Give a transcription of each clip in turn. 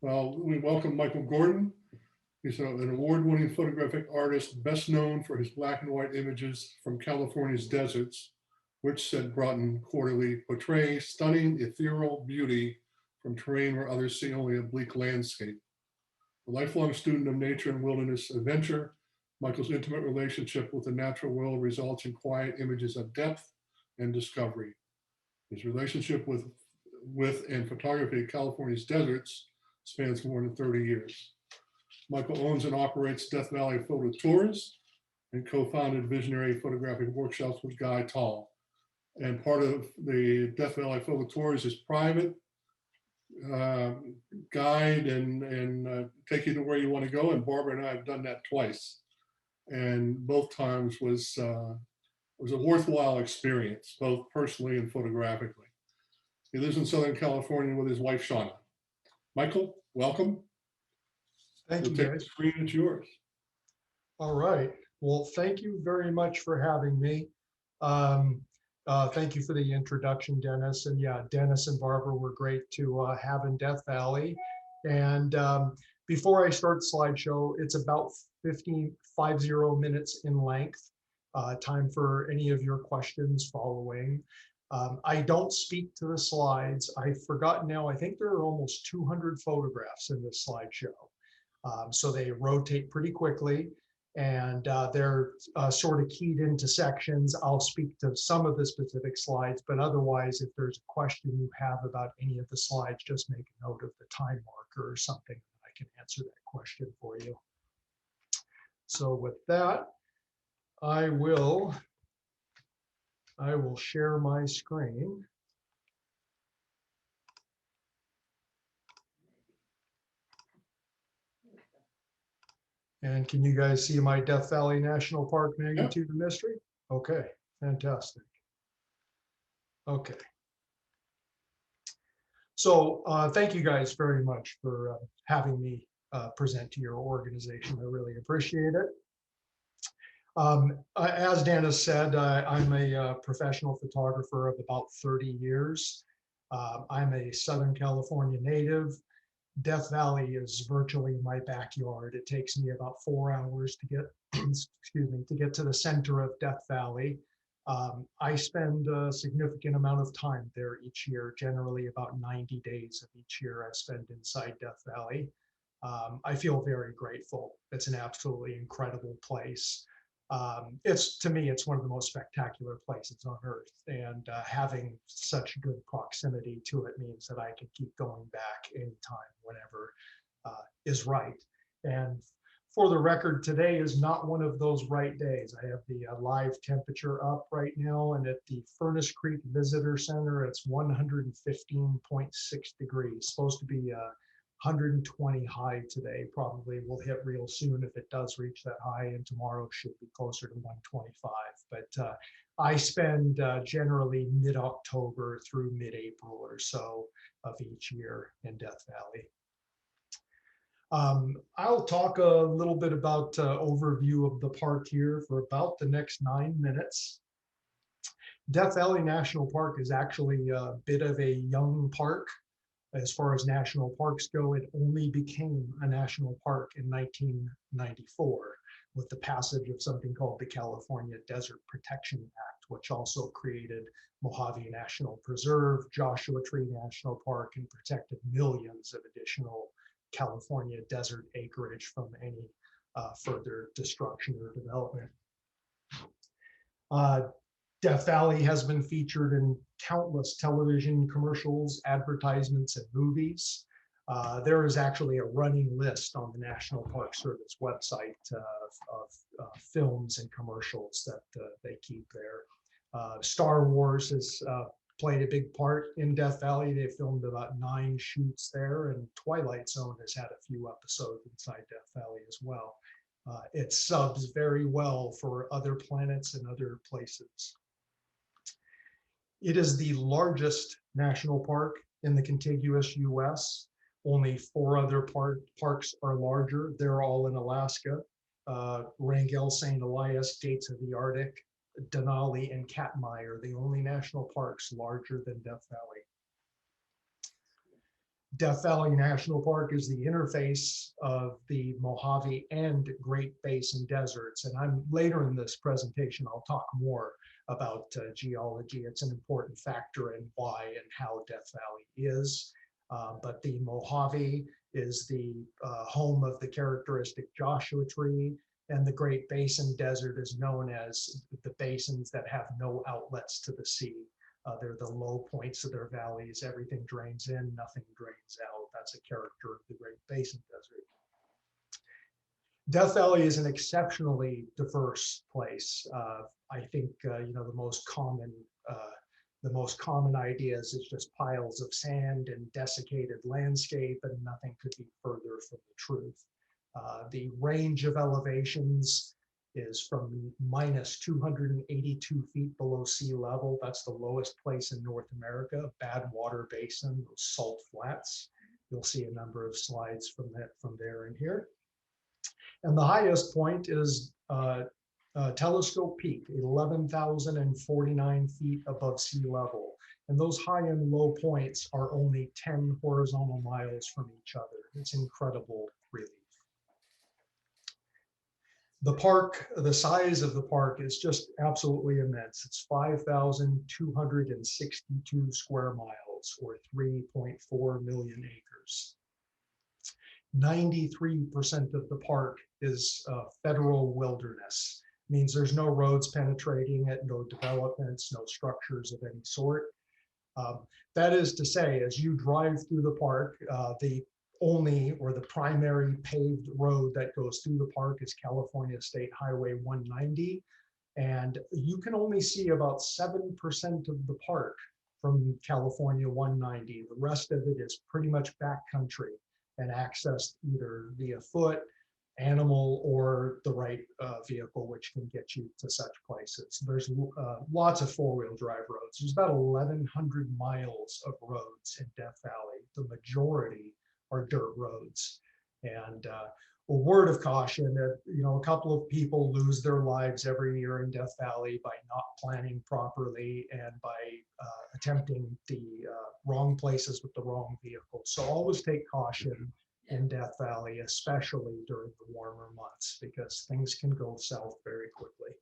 Well, we welcome Michael Gordon. He's an award-winning photographic artist, best known for his black and white images from California's deserts, which, said Broughton Quarterly, portray stunning ethereal beauty from terrain where others see only a bleak landscape. A lifelong student of nature and wilderness adventure, Michael's intimate relationship with the natural world results in quiet images of depth and discovery. His relationship with and photography of California's deserts spans more than 30 years. Michael owns and operates Death Valley Photo Tours and co-founded Visionary Photographic Workshops with Guy Tall. And part of the Death Valley Photo Tours is private uh, guide and take you to where you want to go. And Barbara and I have done that twice, and both times was a worthwhile experience, both personally and photographically. He lives in Southern California with his wife Shauna. Michael, welcome. Thank You'll you, take the guys. screen. It's yours. All right. Well, thank you very much for having me. Um, Thank you for the introduction, Dennis. And yeah, Dennis and Barbara were great to have in Death Valley. And before I start the slideshow, it's about 50 minutes in length. Time for any of your questions following. I don't speak to the slides. I forgot now, I think there are almost 200 photographs in this slideshow. So they rotate pretty quickly, and they're sort of keyed into sections. I'll speak to some of the specific slides, but otherwise, if there's a question you have about any of the slides, just make a note of the time marker or something, and I can answer that question for you. So with that, I will share my screen. And can you guys see my Death Valley National Park magnitude of mystery? Okay, fantastic. Okay. So thank you guys very much for having me present to your organization. I really appreciate it. As Dennis said, I'm a professional photographer of about 30 years. I'm a Southern California native. Death Valley is virtually my backyard. It takes me about 4 hours to get, excuse me, to get to the center of Death Valley. I spend a significant amount of time there each year, generally about 90 days of each year I spend inside Death Valley. I feel very grateful. It's an absolutely incredible place. To me, it's one of the most spectacular places on earth, and having such good proximity to it means that I can keep going back anytime, whenever is right. And for the record, today is not one of those right days. I have the live temperature up right now, and at the Furnace Creek Visitor Center, it's 115.6 degrees. Supposed to be 120 high today. Probably will hit real soon if it does reach that high, and tomorrow should be closer to 125. But I spend generally mid-October through mid-April or so of each year in Death Valley. I'll talk a little bit about overview of the park here for about the next 9 minutes. Death Valley National Park is actually a bit of a young park. As far as national parks go, it only became a national park in 1994 with the passage of something called the California Desert Protection Act, which also created Mojave National Preserve, Joshua Tree National Park, and protected millions of additional California desert acreage from any further destruction or development. Death Valley has been featured in countless television commercials, advertisements, and movies. There is actually a running list on the National Park Service website of films and commercials that they keep there. Star Wars has played a big part in Death Valley. They filmed about 9 shoots there, and Twilight Zone has had a few episodes inside Death Valley as well. It subs very well for other planets and other places. It is the largest national park in the contiguous US. Only 4 other parks are larger. They're all in Alaska. Wrangell, St. Elias, Gates of the Arctic, Denali, and Katmai are the only national parks larger than Death Valley. Death Valley National Park is the interface of the Mojave and Great Basin deserts. And I'm later in this presentation, I'll talk more about geology. It's an important factor in why and how Death Valley is. But the Mojave is the home of the characteristic Joshua tree, and the Great Basin Desert is known as the basins that have no outlets to the sea. They're the low points of their valleys. Everything drains in, nothing drains out. That's a character of the Great Basin Desert. Death Valley is an exceptionally diverse place. I think the most common ideas is just piles of sand and desiccated landscape, and nothing could be further from the truth. The range of elevations is from minus 282 feet below sea level. That's the lowest place in North America. Badwater Basin, those salt flats. You'll see a number of slides from there and here. And the highest point is Telescope Peak, 11,049 feet above sea level. And those high and low points are only 10 horizontal miles from each other. It's incredible relief. The park, the size of the park is just absolutely immense. It's 5,262 square miles, or 3.4 million acres. 93% of the park is federal wilderness. Means there's no roads penetrating it, no developments, no structures of any sort. That is to say, as you drive through the park, the only or the primary paved road that goes through the park is California State Highway 190. And you can only see about 7% of the park from California 190. The rest of it is pretty much backcountry and accessed either via foot, animal, or the right vehicle, which can get you to such places. There's lots of four-wheel drive roads. There's about 1,100 miles of roads in Death Valley. The majority are dirt roads. And a word of caution that, a couple of people lose their lives every year in Death Valley by not planning properly and by attempting the wrong places with the wrong vehicles. So always take caution in Death Valley, especially during the warmer months, because things can go south very quickly.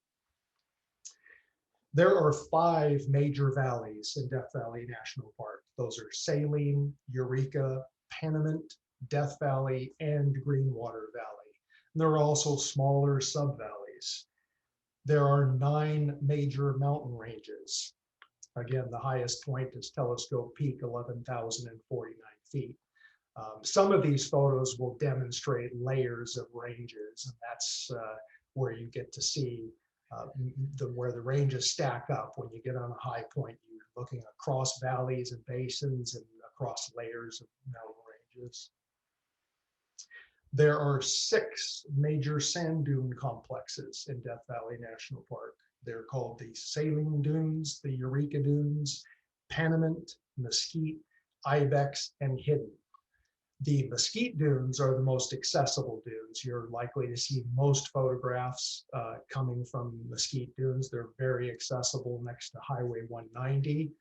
There are 5 major valleys in Death Valley National Park. Those are Saline, Eureka, Panamint, Death Valley, and Greenwater Valley. And there are also smaller sub-valleys. There are 9 major mountain ranges. Again, the highest point is Telescope Peak, 11,049 feet. Some of these photos will demonstrate layers of ranges, and that's where you get to see where the ranges stack up. When you get on a high point, you're looking across valleys and basins and across layers of mountain ranges. There are 6 major sand dune complexes in Death Valley National Park. They're called the Saline Dunes, the Eureka Dunes, Panamint, Mesquite, Ibex, and Hidden. The Mesquite Dunes are the most accessible dunes. You're likely to see most photographs coming from Mesquite Dunes. They're very accessible next to Highway 190.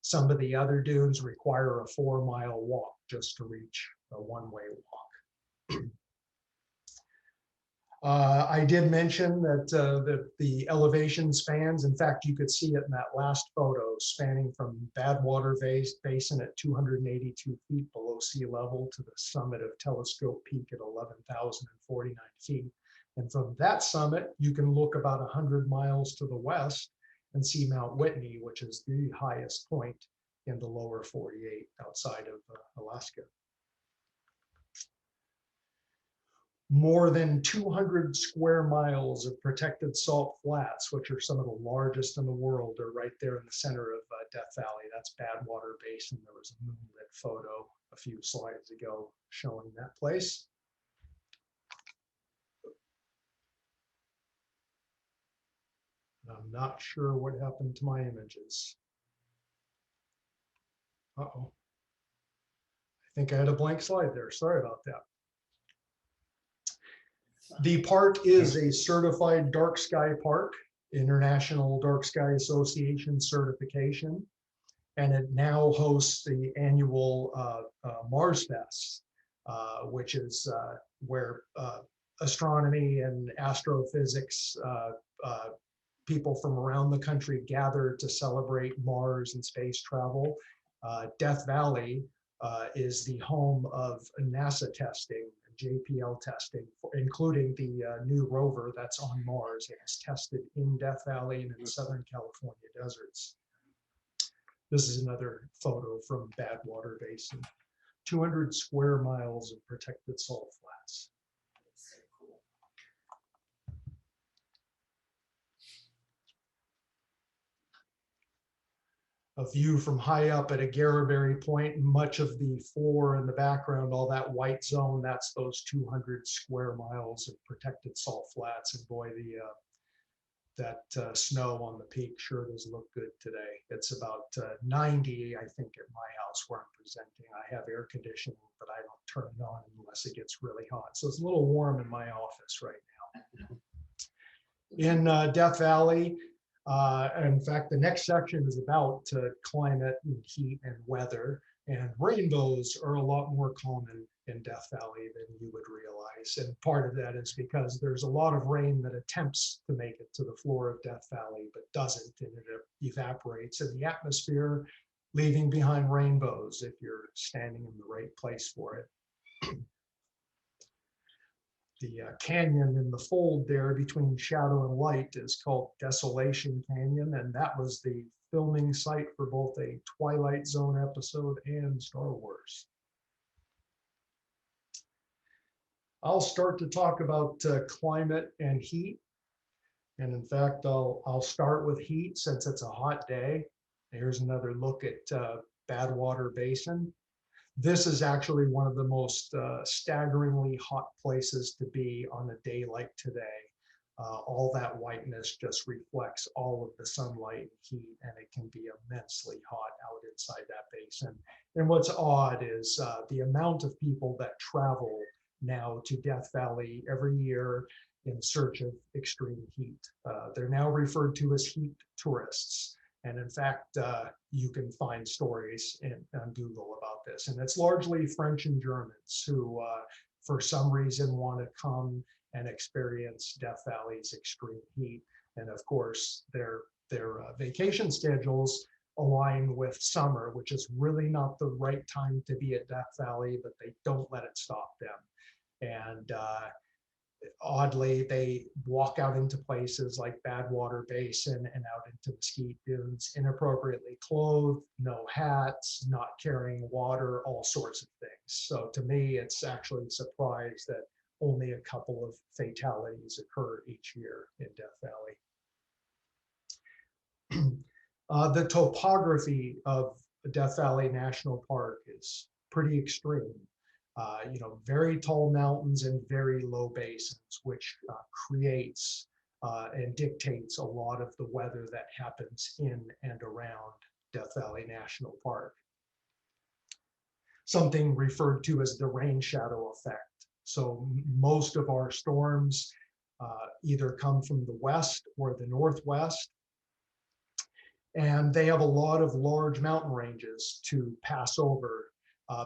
Some of the other dunes require a 4-mile walk just to reach a one-way walk. I did mention that the elevation spans, in fact, you could see it in that last photo, spanning from Badwater Basin at 282 feet below sea level to the summit of Telescope Peak at 11,049 feet. And from that summit, you can look about 100 miles to the west and see Mount Whitney, which is the highest point in the lower 48 outside of Alaska. More than 200 square miles of protected salt flats, which are some of the largest in the world, are right there in the center of Death Valley. That's Badwater Basin. There was a moonlit photo a few slides ago showing that place. I'm not sure what happened to my images. Uh-oh. I think I had a blank slide there. Sorry about that. The park is a certified dark sky park, International Dark Sky Association certification. and it now hosts the annual Mars Fest, which is where astronomy and astrophysics people from around the country gather to celebrate Mars and space travel. Death Valley is the home of NASA testing, JPL testing, including the new rover that's on Mars. It was tested in Death Valley and in Southern California deserts. This is another photo from Badwater Basin. 200 square miles of protected salt flats. A view from high up at a Garaberry Point, much of the floor in the background, all that white zone, that's those 200 square miles of protected salt flats. And boy, that snow on the peak sure does look good today. It's about 90, I think, at my house where I'm presenting. I have air conditioning, but I don't turn it on unless it gets really hot. So it's a little warm in my office right now. In Death Valley, in fact, the next section is about climate and heat and weather, and rainbows are a lot more common in Death Valley than you would realize. And part of that is because there's a lot of rain that attempts to make it to the floor of Death Valley, but doesn't, and it evaporates in the atmosphere, leaving behind rainbows if you're standing in the right place for it. The canyon in the fold there between shadow and light is called Desolation Canyon, and that was the filming site for both a Twilight Zone episode and Star Wars. I'll start to talk about climate and heat, and in fact, I'll start with heat since it's a hot day. Here's another look at Badwater Basin. This is actually one of the most staggeringly hot places to be on a day like today. All that whiteness just reflects all of the sunlight and heat, and it can be immensely hot out inside that basin. And what's odd is the amount of people that travel now to Death Valley every year in search of extreme heat. They're now referred to as heat tourists. And in fact, you can find stories on Google about this. And it's largely French and Germans who, for some reason, want to come and experience Death Valley's extreme heat. And of course, their vacation schedules align with summer, which is really not the right time to be at Death Valley, but they don't let it stop them. And oddly, they walk out into places like Badwater Basin and out into Mesquite Dunes, inappropriately clothed, no hats, not carrying water, all sorts of things. So to me, it's actually a surprise that only a couple of fatalities occur each year in Death Valley. The topography of Death Valley National Park is pretty extreme. Very tall mountains and very low basins, which creates and dictates a lot of the weather that happens in and around Death Valley National Park. Something referred to as the rain shadow effect. So most of our storms either come from the west or the northwest, and they have a lot of large mountain ranges to pass over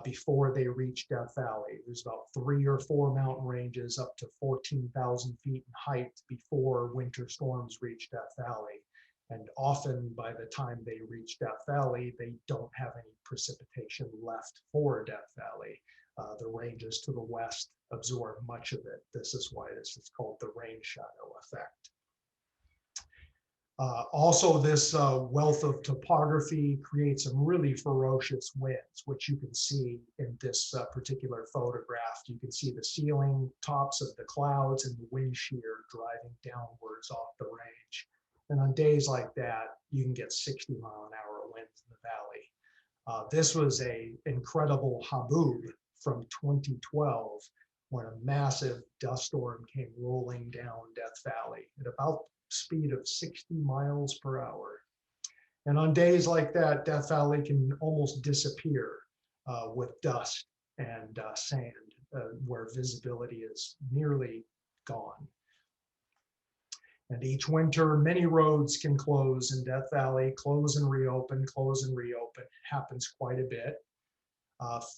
before they reach Death Valley. There's about 3 or 4 mountain ranges up to 14,000 feet in height before winter storms reach Death Valley. And often by the time they reach Death Valley, they don't have any precipitation left for Death Valley. The ranges to the west absorb much of it. This is why this is called the rain shadow effect. Also, this wealth of topography creates some really ferocious winds, which you can see in this particular photograph. You can see the ceiling tops of the clouds and the wind shear driving downwards off the range. And on days like that, you can get 60-mile-an-hour winds in the valley. This was an incredible haboob from 2012 when a massive dust storm came rolling down Death Valley at about speed of 60 miles per hour. And on days like that, Death Valley can almost disappear with dust and sand, where visibility is nearly gone. And each winter, many roads can close in Death Valley, close and reopen, close and reopen. It happens quite a bit.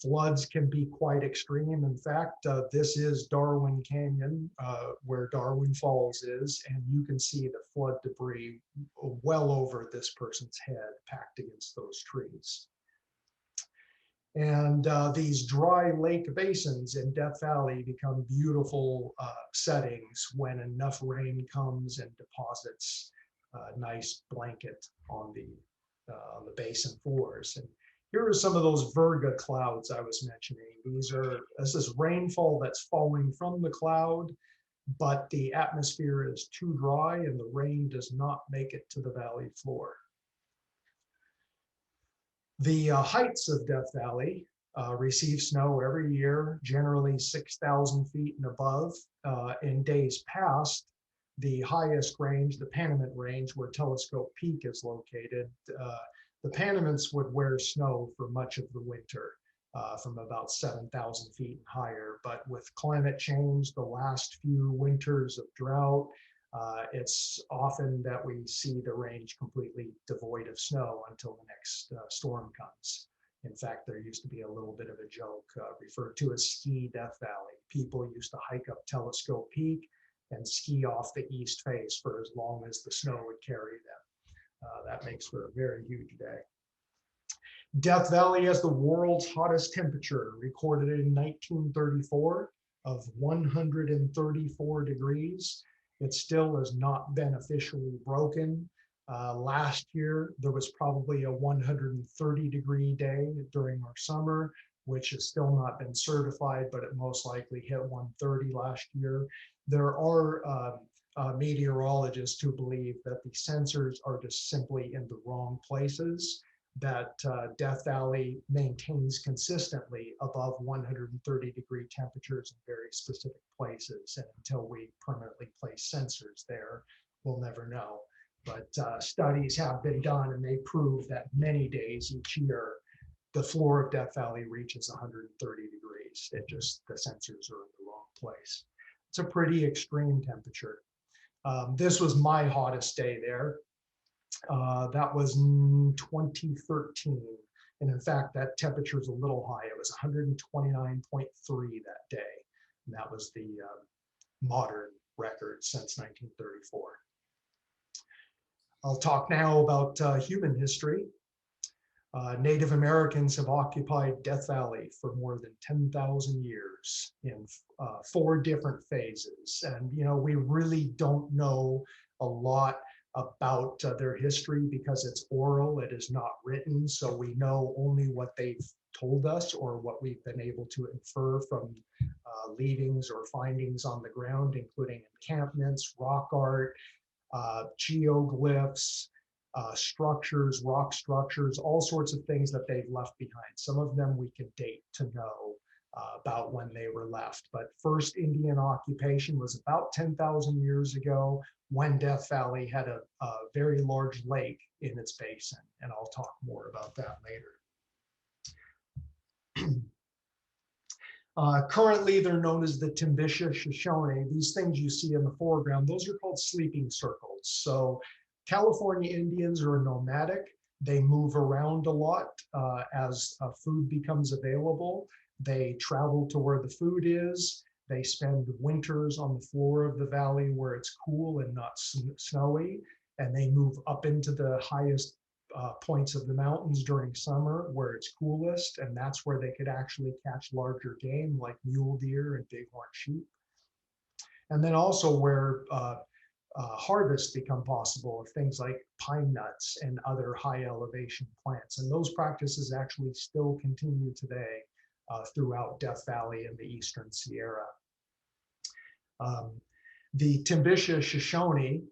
Floods can be quite extreme. In fact, this is Darwin Canyon, where Darwin Falls is, and you can see the flood debris well over this person's head packed against those trees. And these dry lake basins in Death Valley become beautiful settings when enough rain comes and deposits a nice blanket on the basin floors. And here are some of those Virga clouds I was mentioning. This is rainfall that's falling from the cloud, but the atmosphere is too dry and the rain does not make it to the valley floor. The heights of Death Valley receive snow every year, generally 6,000 feet and above. In days past, the highest range, the Panamint Range, where Telescope Peak is located, the Panamints would wear snow for much of the winter, from about 7,000 feet and higher. But with climate change, the last few winters of drought, it's often that we see the range completely devoid of snow until the next storm comes. In fact, there used to be a little bit of a joke referred to as ski Death Valley. People used to hike up Telescope Peak and ski off the east face for as long as the snow would carry them. That makes for a very huge day. Death Valley has the world's hottest temperature, recorded in 1934 of 134 degrees. It still has not been officially broken. Last year, there was probably a 130-degree day during our summer, which has still not been certified, but it most likely hit 130 last year. There are meteorologists who believe that the sensors are just simply in the wrong places, that Death Valley maintains consistently above 130-degree temperatures in very specific places. And until we permanently place sensors there, we'll never know. But studies have been done and they prove that many days each year, the floor of Death Valley reaches 130 degrees. The sensors are in the wrong place. It's a pretty extreme temperature. This was my hottest day there. That was in 2013. And in fact, that temperature is a little high. It was 129.3 that day. And that was the modern record since 1934. I'll talk now about human history. Native Americans have occupied Death Valley for more than 10,000 years in 4 different phases. And, we really don't know a lot about their history because it's oral, it is not written. So we know only what they've told us or what we've been able to infer from leavings or findings on the ground, including encampments, rock art, geoglyphs, structures, rock structures, all sorts of things that they've left behind. Some of them we can date to know about when they were left. But first Indian occupation was about 10,000 years ago when Death Valley had a very large lake in its basin. And I'll talk more about that later. Currently, they're known as the Timbisha Shoshone. These things you see in the foreground, those are called sleeping circles. So California Indians are nomadic. They move around a lot as food becomes available. They travel to where the food is. They spend winters on the floor of the valley where it's cool and not snowy. And they move up into the highest points of the mountains during summer where it's coolest. And that's where they could actually catch larger game like mule deer and bighorn sheep. And then also where harvests become possible of things like pine nuts and other high elevation plants. And those practices actually still continue today throughout Death Valley and the Eastern Sierra. The Timbisha Shoshone,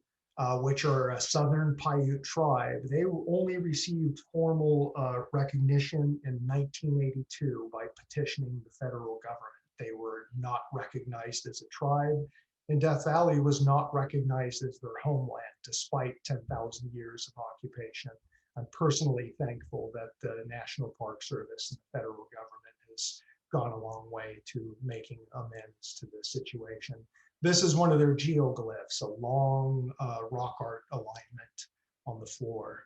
which are a Southern Paiute tribe, they only received formal recognition in 1982 by petitioning the federal government. They were not recognized as a tribe, and Death Valley was not recognized as their homeland, despite 10,000 years of occupation. I'm personally thankful that the National Park Service and the federal government has gone a long way to making amends to the situation. This is one of their geoglyphs, a long rock art alignment on the floor.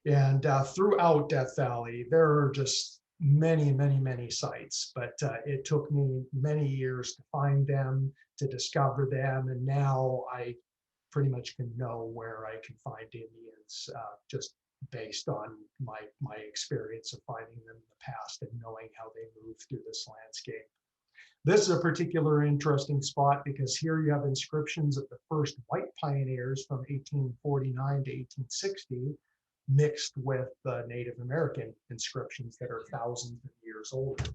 And throughout Death Valley, there are just many sites, but it took me many years to find them, to discover them. And now I pretty much can know where I can find Indians just based on my experience of finding them in the past and knowing how they move through this landscape. This is a particular interesting spot because here you have inscriptions of the first white pioneers from 1849 to 1860 mixed with the Native American inscriptions that are thousands of years old.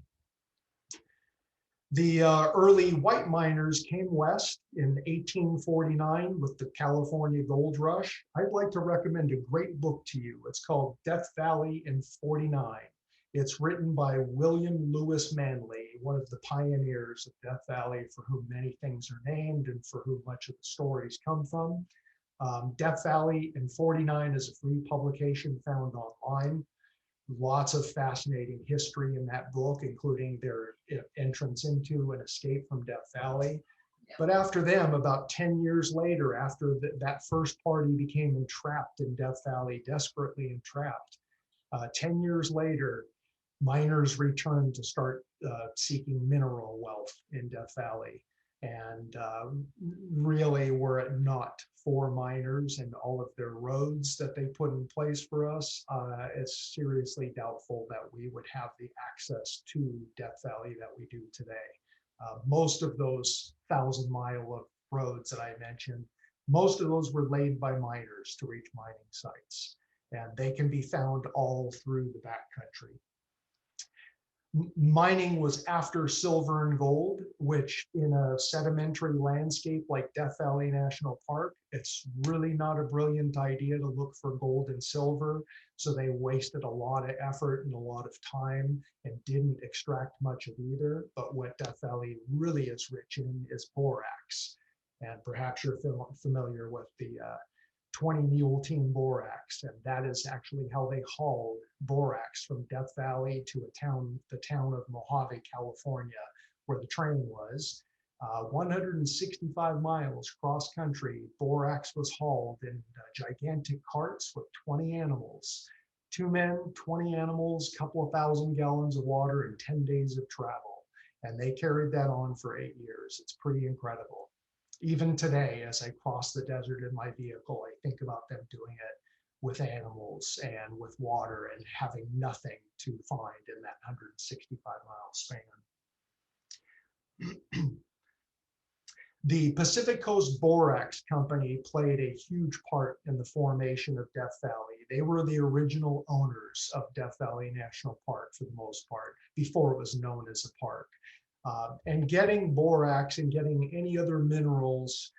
The early white miners came west in 1849 with the California Gold Rush. I'd like to recommend a great book to you. It's called Death Valley in '49. It's written by William Lewis Manley, one of the pioneers of Death Valley, for whom many things are named and for whom much of the stories come from. Death Valley in '49 is a free publication found online. Lots of fascinating history in that book, including their entrance into and escape from Death Valley. Yeah. But after them, about 10 years later, after that first party became entrapped in Death Valley, desperately entrapped, 10 years later, miners returned to start seeking mineral wealth in Death Valley. And really, were it not for miners and all of their roads that they put in place for us, it's seriously doubtful that we would have the access to Death Valley that we do today. Most of those 1,000-mile of roads that I mentioned, most of those were laid by miners to reach mining sites, and they can be found all through the backcountry. Mining was after silver and gold, which in a sedimentary landscape like Death Valley National Park, it's really not a brilliant idea to look for gold and silver. So they wasted a lot of effort and a lot of time and didn't extract much of either. But what Death Valley really is rich in is borax. And perhaps you're familiar with the 20 mule team borax, and that is actually how they hauled borax from Death Valley to the town of Mojave, California, where the train was. 165 miles cross country, borax was hauled in gigantic carts with 20 animals. 2 men, 20 animals, couple of 1,000 gallons of water, and 10 days of travel. And they carried that on for 8 years. It's pretty incredible. Even today, as I cross the desert in my vehicle, I think about them doing it with animals and with water and having nothing to find in that 165-mile span. The Pacific Coast Borax Company played a huge part in the formation of Death Valley. They were the original owners of Death Valley National Park for the most part, before it was known as a park. And getting borax and getting any other minerals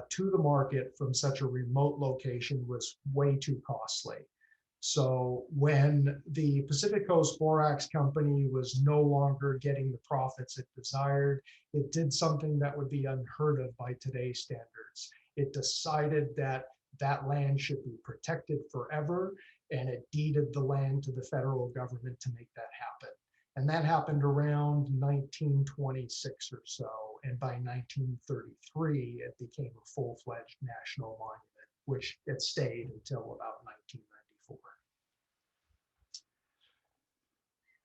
to the market from such a remote location was way too costly. So when the Pacific Coast Borax Company was no longer getting the profits it desired, it did something that would be unheard of by today's standards. It decided that that land should be protected forever, and it deeded the land to the federal government to make that happen. And that happened around 1926 or so. And by 1933, it became a full-fledged national monument, which it stayed until about 1994.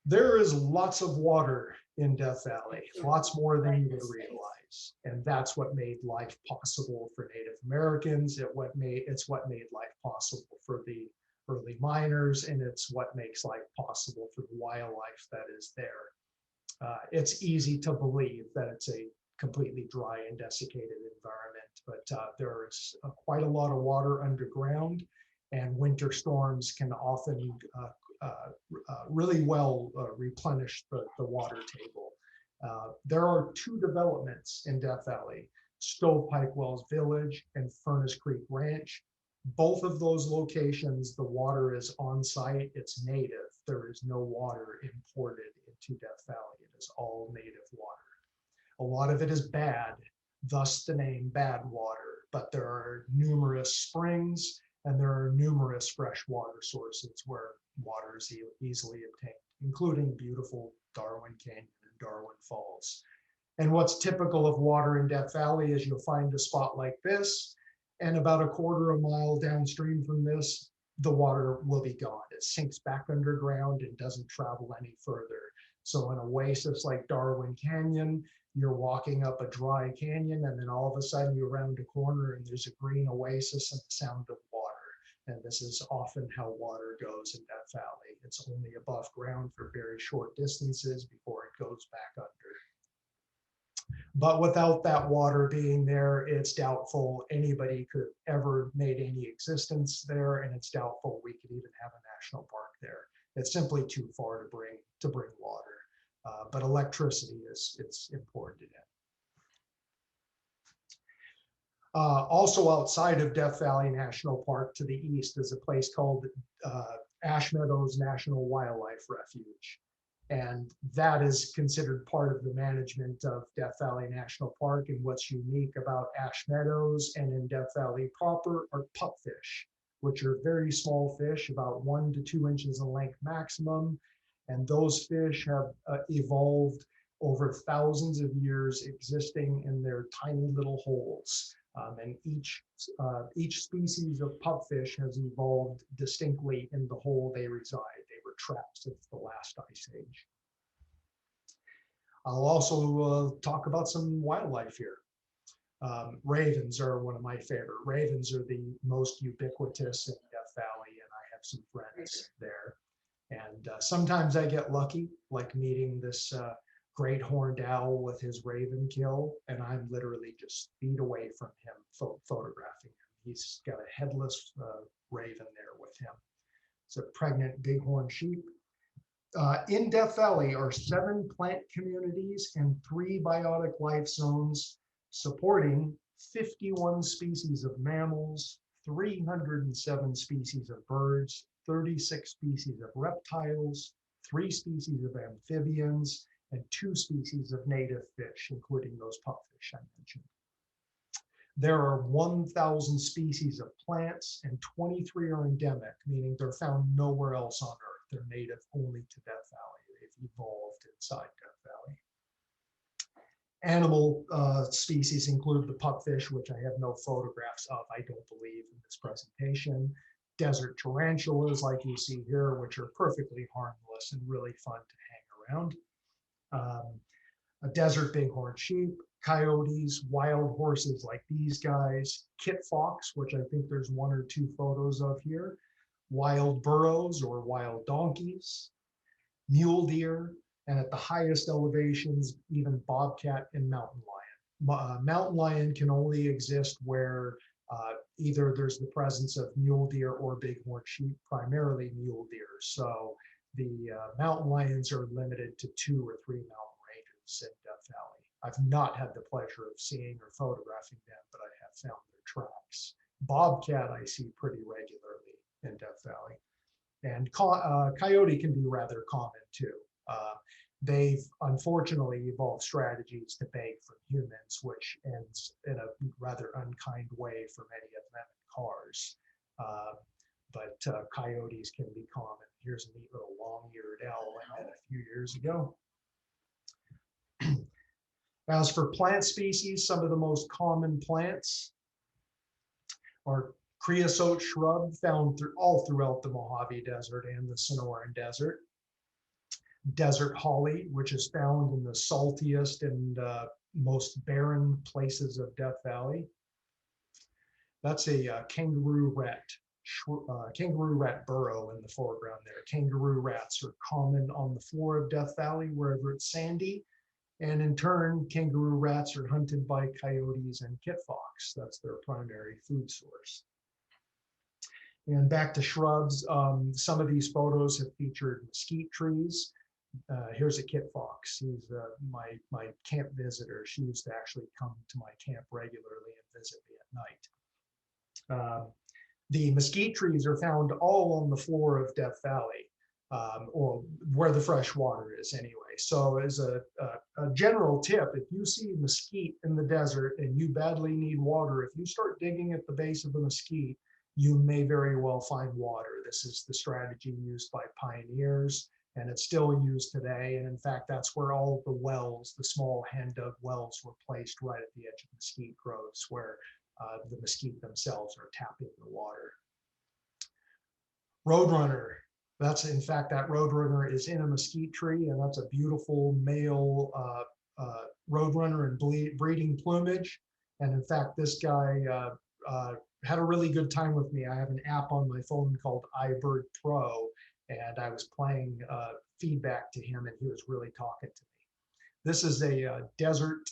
There is lots of water in Death Valley, lots more than you would realize. And that's what made life possible for Native Americans. It's what made life possible for the early miners, and it's what makes life possible for the wildlife that is there. It's easy to believe that it's a completely dry and desiccated environment, but there is quite a lot of water underground, and winter storms can often really well replenish the water table. There are 2 developments in Death Valley, Stovepipe Wells Village and Furnace Creek Ranch. Both of those locations, the water is on site, it's native. There is no water imported into Death Valley. It is all native water. A lot of it is bad, thus the name bad water, but there are numerous springs and there are numerous freshwater sources where water is easily obtained, including beautiful Darwin Canyon and Darwin Falls. And what's typical of water in Death Valley is you'll find a spot like this, and about a quarter of a mile downstream from this, the water will be gone. It sinks back underground and doesn't travel any further. So an oasis like Darwin Canyon, you're walking up a dry canyon, and then all of a sudden you round a corner and there's a green oasis and the sound of water. And this is often how water goes in Death Valley. It's only above ground for very short distances before it goes back under. But without that water being there, it's doubtful anybody could ever made any existence there, and it's doubtful we could even have a national park there. It's simply too far to bring water. But electricity it's important in it. Also outside of Death Valley National Park to the east is a place called Ash Meadows National Wildlife Refuge. And that is considered part of the management of Death Valley National Park. And what's unique about Ash Meadows and in Death Valley proper are pupfish, which are very small fish, about 1 to 2 inches in length maximum. And those fish have evolved over thousands of years existing in their tiny little holes. And each species of pupfish has evolved distinctly in the hole they reside. They were trapped since the last ice age. I'll also talk about some wildlife here. Ravens are one of my favorite. Ravens are the most ubiquitous in Death Valley, and I have some friends there. And sometimes I get lucky, like meeting this great horned owl with his raven kill, and I'm literally just feet away from him photographing him. He's got a headless raven there with him. It's a pregnant bighorn sheep. In Death Valley are 7 plant communities and 3 biotic life zones supporting 51 species of mammals, 307 species of birds, 36 species of reptiles, 3 species of amphibians, and 2 species of native fish, including those pupfish I mentioned. There are 1,000 species of plants and 23 are endemic, meaning they're found nowhere else on Earth. They're native only to Death Valley. They've evolved inside Death Valley. Animal species include the pupfish, which I have no photographs of, I don't believe, in this presentation. Desert tarantulas, like you see here, which are perfectly harmless and really fun to hang around. A desert bighorn sheep, coyotes, wild horses like these guys, kit fox, which I think there's 1 or 2 photos of here, wild burros or wild donkeys, mule deer, and at the highest elevations, even bobcat and mountain lion. Mountain lion can only exist where either there's the presence of mule deer or bighorn sheep, primarily mule deer. So the mountain lions are limited to 2 or 3 mountain ranges in Death Valley. I've not had the pleasure of seeing or photographing them, but I have found their tracks. Bobcat I see pretty regularly in Death Valley. And coyote can be rather common too. They've unfortunately evolved strategies to beg from humans, which ends in a rather unkind way for many of them in cars. But coyotes can be common. Here's a neat little long-eared owl I met a few years ago. As for plant species, some of the most common plants are creosote shrub found all throughout the Mojave Desert and the Sonoran Desert. Desert holly, which is found in the saltiest and most barren places of Death Valley. That's a kangaroo rat burrow in the foreground there. Kangaroo rats are common on the floor of Death Valley wherever it's sandy. And in turn, kangaroo rats are hunted by coyotes and kit fox. That's their primary food source. And back to shrubs, some of these photos have featured mesquite trees. Here's a kit fox. He's my camp visitor. She used to actually come to my camp regularly and visit me at night. The mesquite trees are found all on the floor of Death Valley, or where the fresh water is anyway. So as a general tip, if you see mesquite in the desert and you badly need water, if you start digging at the base of the mesquite, you may very well find water. This is the strategy used by pioneers and it's still used today. And in fact, that's where all of the wells, the small hand dug wells, were placed right at the edge of mesquite groves, where the mesquite themselves are tapping the water. Roadrunner. That's, in fact, that roadrunner is in a mesquite tree, and that's a beautiful male roadrunner in breeding plumage. And in fact, this guy had a really good time with me. I have an app on my phone called iBird Pro, and I was playing feedback to him, and he was really talking to me. This is a desert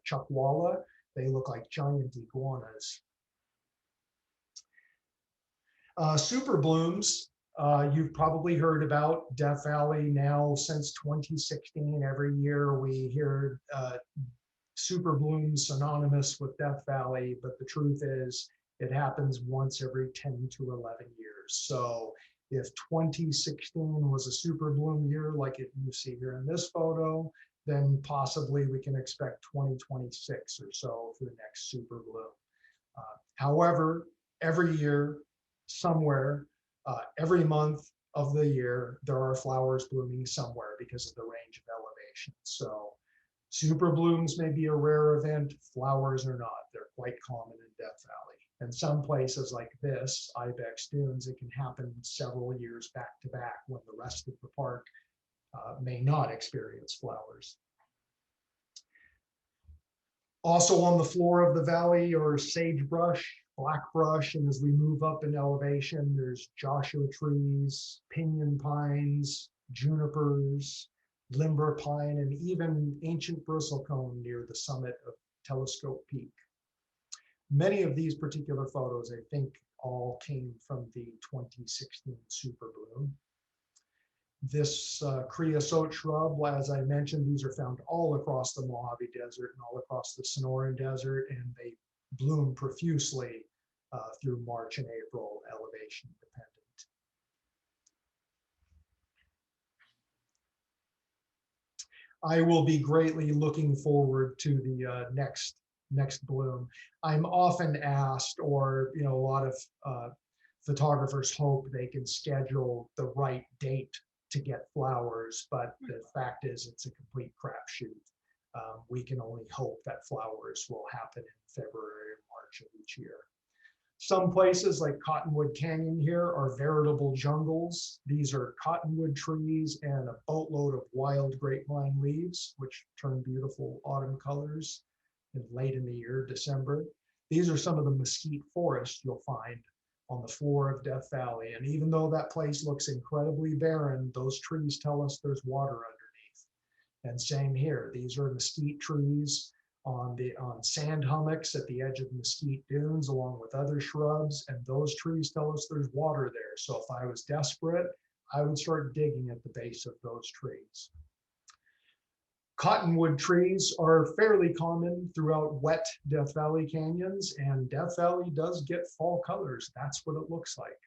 chuckwalla. They look like giant iguanas. Super blooms, you've probably heard about Death Valley now since 2016. Every year we hear super blooms synonymous with Death Valley, but the truth is it happens once every 10 to 11 years. So if 2016 was a super bloom year like you see here in this photo, then possibly we can expect 2026 or so for the next super bloom. However, every year, somewhere, every month of the year, there are flowers blooming somewhere because of the range of elevation. So super blooms may be a rare event, flowers are not. They're quite common in Death Valley. And some places like this, Ibex Dunes, it can happen several years back to back when the rest of the park may not experience flowers. Also on the floor of the valley are sagebrush, blackbrush, and as we move up in elevation, there's Joshua trees, pinyon pines, junipers, limber pine, and even ancient bristlecone near the summit of Telescope Peak. Many of these particular photos, I think, all came from the 2016 super bloom. This creosote shrub, as I mentioned, these are found all across the Mojave Desert and all across the Sonoran Desert, and they bloom profusely through March and April, elevation dependent. I will be greatly looking forward to the next bloom. I'm often asked, or a lot of photographers hope they can schedule the right date to get flowers, but the fact is it's a complete crapshoot. We can only hope that flowers will happen in February or March of each year. Some places like Cottonwood Canyon here are veritable jungles. These are cottonwood trees and a boatload of wild grapevine leaves, which turn beautiful autumn colors late in the year, December. These are some of the mesquite forest you'll find on the floor of Death Valley. And even though that place looks incredibly barren, those trees tell us there's water underneath. And same here, these are mesquite trees on sand hummocks at the edge of mesquite dunes, along with other shrubs. And those trees tell us there's water there. So if I was desperate, I would start digging at the base of those trees. Cottonwood trees are fairly common throughout wet Death Valley canyons, and Death Valley does get fall colors. That's what it looks like.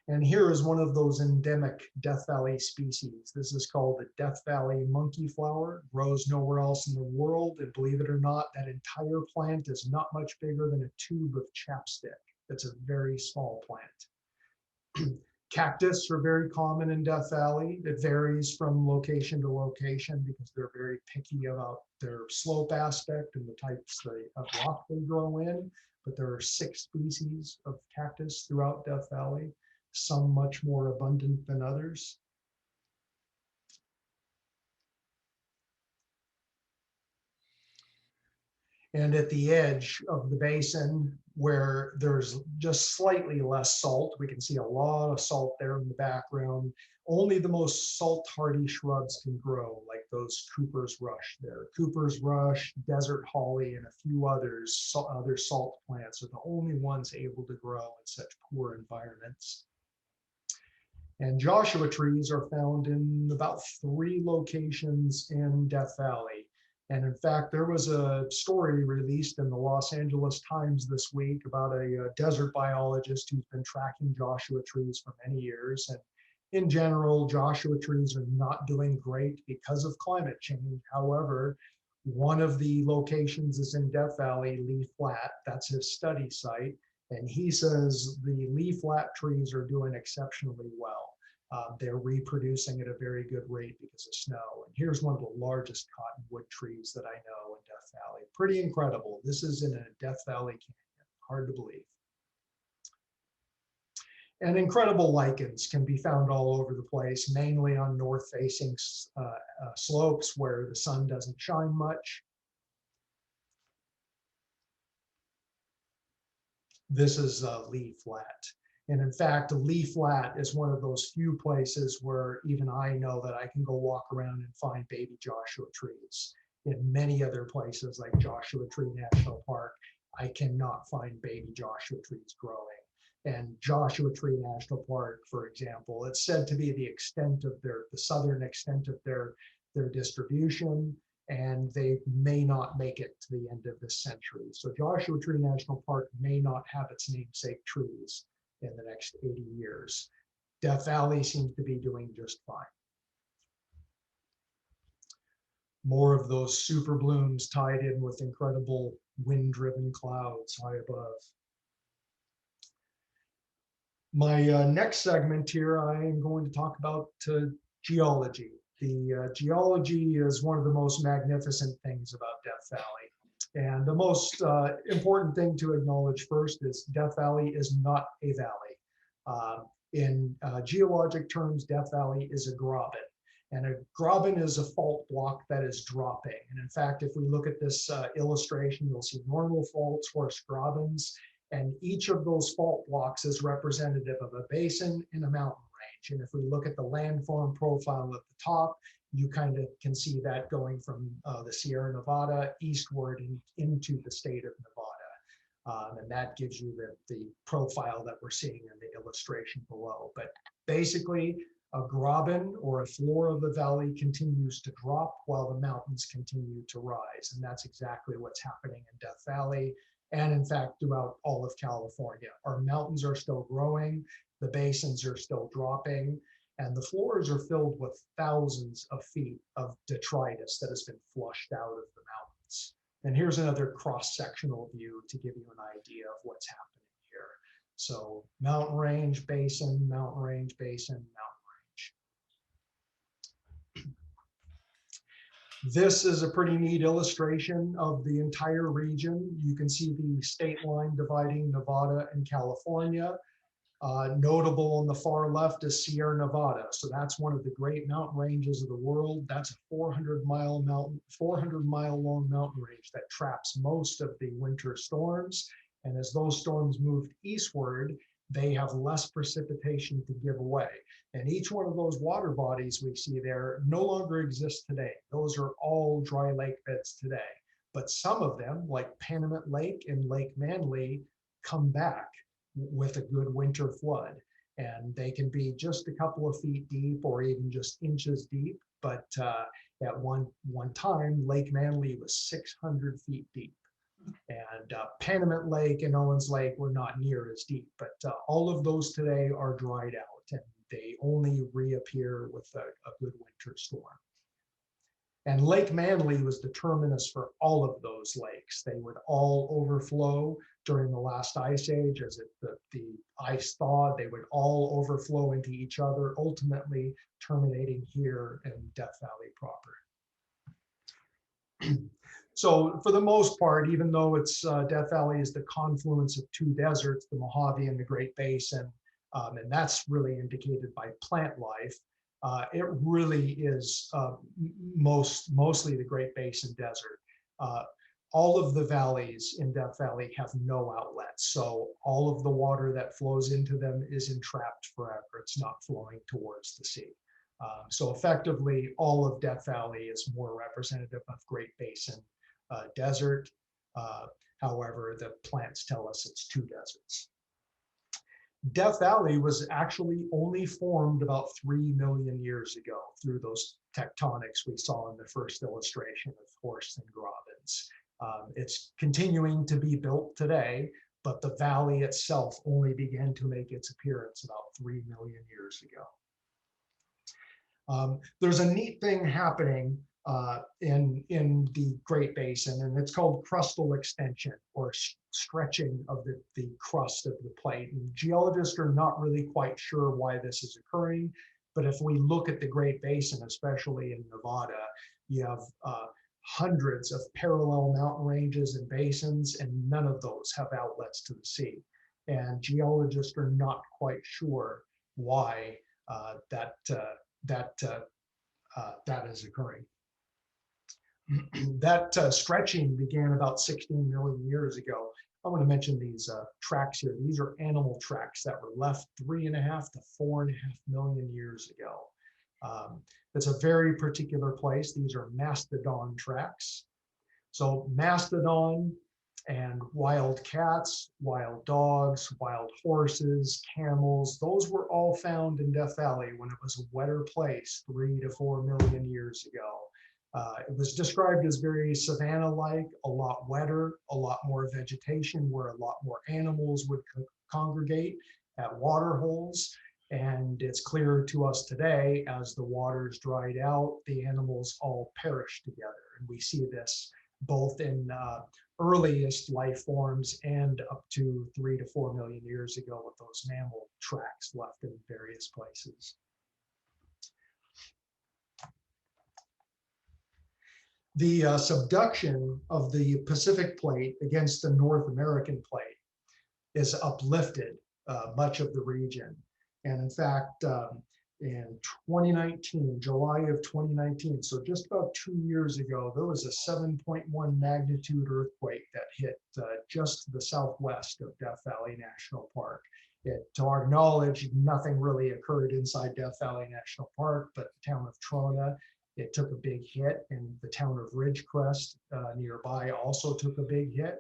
And here is one of those endemic Death Valley species. This is called the Death Valley monkey flower. Grows nowhere else in the world, and believe it or not, that entire plant is not much bigger than a tube of chapstick. It's a very small plant. Cactus are very common in Death Valley. It varies from location to location because they're very picky about their slope aspect and the types of rock they grow in. But there are 6 species of cactus throughout Death Valley, some much more abundant than others. And at the edge of the basin, where there's just slightly less salt, we can see a lot of salt there in the background. Only the most salt hardy shrubs can grow, like those Cooper's Rush there. Cooper's Rush, desert holly, and a few others, other salt plants are the only ones able to grow in such poor environments. And Joshua trees are found in about 3 locations in Death Valley. And in fact, there was a story released in the Los Angeles Times this week about a desert biologist who's been tracking Joshua trees for many years. And in general, Joshua trees are not doing great because of climate change. However, one of the locations is in Death Valley, Lee Flat. That's his study site. And he says the Lee Flat trees are doing exceptionally well. They're reproducing at a very good rate because of snow. And here's one of the largest cottonwood trees that I know in Death Valley. Pretty incredible. This is in a Death Valley canyon. Hard to believe. And incredible lichens can be found all over the place, mainly on north-facing slopes where the sun doesn't shine much. This is Lee Flat. And in fact, Lee Flat is one of those few places where even I know that I can go walk around and find baby Joshua trees. In many other places like Joshua Tree National Park, I cannot find baby Joshua trees growing. And Joshua Tree National Park, for example, it's said to be the extent of the southern extent of their distribution, and they may not make it to the end of this century. So Joshua Tree National Park may not have its namesake trees in the next 80 years. Death Valley seems to be doing just fine. More of those super blooms tied in with incredible wind-driven clouds high above. My next segment here, I am going to talk about geology. The geology is one of the most magnificent things about Death Valley. And the most important thing to acknowledge first is Death Valley is not a valley. In geologic terms, Death Valley is a graben. And a graben is a fault block that is dropping. And in fact, if we look at this illustration, you'll see normal faults, horse grabens, and each of those fault blocks is representative of a basin in a mountain range. And if we look at the landform profile at the top, you kind of can see that going from the Sierra Nevada eastward into the state of Nevada. And that gives you the profile that we're seeing in the illustration below. But basically, a graben or a floor of the valley continues to drop while the mountains continue to rise. And that's exactly what's happening in Death Valley. And in fact, throughout all of California, our mountains are still growing, the basins are still dropping, and the floors are filled with thousands of feet of detritus that has been flushed out of the mountains. And here's another cross-sectional view to give you an idea of what's happening here. So mountain range, basin, mountain range, basin, mountain range. This is a pretty neat illustration of the entire region. You can see the state line dividing Nevada and California. Notable on the far left is Sierra Nevada. So that's one of the great mountain ranges of the world. That's a 400-mile long mountain range that traps most of the winter storms. And as those storms moved eastward, they have less precipitation to give away. And each one of those water bodies we see there no longer exist today. Those are all dry lake beds today. But some of them, like Panamint Lake and Lake Manly, come back with a good winter flood. And they can be just a couple of feet deep or even just inches deep. But at one time, Lake Manly was 600 feet deep. And Panamint Lake and Owens Lake were not near as deep, but all of those today are dried out and they only reappear with a good winter storm. And Lake Manly was the terminus for all of those lakes. They would all overflow during the last ice age. As the ice thawed, they would all overflow into each other, ultimately terminating here in Death Valley proper. So for the most part, even though it's Death Valley is the confluence of two deserts, the Mojave and the Great Basin, and that's really indicated by plant life, it really is mostly the Great Basin desert. All of the valleys in Death Valley have no outlets. So all of the water that flows into them is entrapped forever. It's not flowing towards the sea. So effectively, all of Death Valley is more representative of Great Basin desert. However, the plants tell us it's two deserts. Death Valley was actually only formed about 3 million years ago through those tectonics we saw in the first illustration of horse and grabens. It's continuing to be built today, but the valley itself only began to make its appearance about 3 million years ago. There's a neat thing happening in the Great Basin, and it's called crustal extension or stretching of the crust of the plate. And geologists are not really quite sure why this is occurring. But if we look at the Great Basin, especially in Nevada, you have hundreds of parallel mountain ranges and basins, and none of those have outlets to the sea. And geologists are not quite sure why that is occurring. That stretching began about 16 million years ago. I want to mention these tracks here. These are animal tracks that were left 3.5 to 4.5 million years ago. It's a very particular place. These are mastodon tracks. So mastodon and wild cats, wild dogs, wild horses, camels, those were all found in Death Valley when it was a wetter place 3 to 4 million years ago. It was described as very savanna-like, a lot wetter, a lot more vegetation where a lot more animals would congregate at water holes. And it's clear to us today, as the waters dried out, the animals all perished together. And we see this both in earliest life forms and up to 3 to 4 million years ago with those mammal tracks left in various places. The subduction of the Pacific plate against the North American plate is uplifted much of the region. And in fact, in 2019, July of 2019, so just about 2 years ago, there was a 7.1 magnitude earthquake that hit just to the southwest of Death Valley National Park. To our knowledge, nothing really occurred inside Death Valley National Park, but the town of Trona, it took a big hit, and the town of Ridgecrest nearby also took a big hit.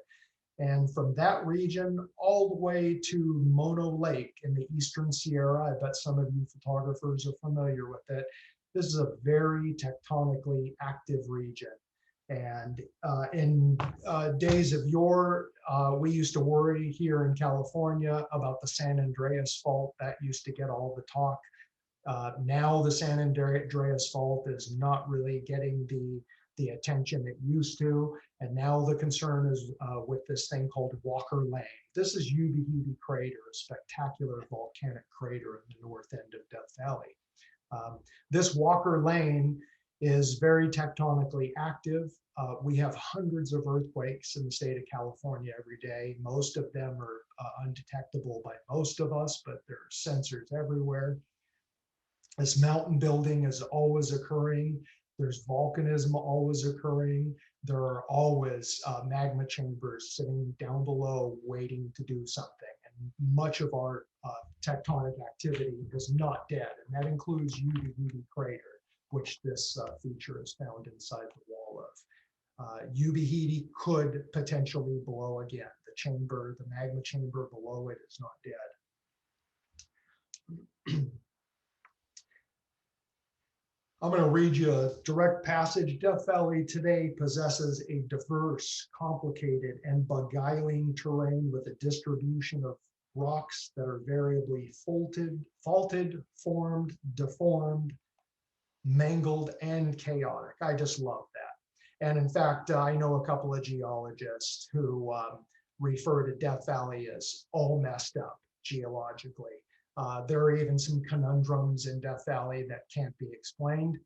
And from that region all the way to Mono Lake in the Eastern Sierra, I bet some of you photographers are familiar with it. This is a very tectonically active region. And in days of yore, we used to worry here in California about the San Andreas Fault. That used to get all the talk. Now the San Andreas Fault is not really getting the attention it used to. And now the concern is with this thing called Walker Lane. This is Ubehebe Crater, a spectacular volcanic crater in the north end of Death Valley. This Walker Lane is very tectonically active. We have hundreds of earthquakes in the state of California every day. Most of them are undetectable by most of us, but there are sensors everywhere. This mountain building is always occurring. There's volcanism always occurring. There are always magma chambers sitting down below waiting to do something. And much of our tectonic activity is not dead, and that includes Ubehebe Crater, which this feature is found inside the wall of. Ubehebe could potentially blow again. The chamber, the magma chamber below it is not dead. I'm going to read you a direct passage. Death Valley today possesses a diverse, complicated, and beguiling terrain with a distribution of rocks that are variably faulted, formed, deformed, mangled, and chaotic. I just love that. And in fact, I know a couple of geologists who refer to Death Valley as all messed up geologically. There are even some conundrums in Death Valley that can't be explained.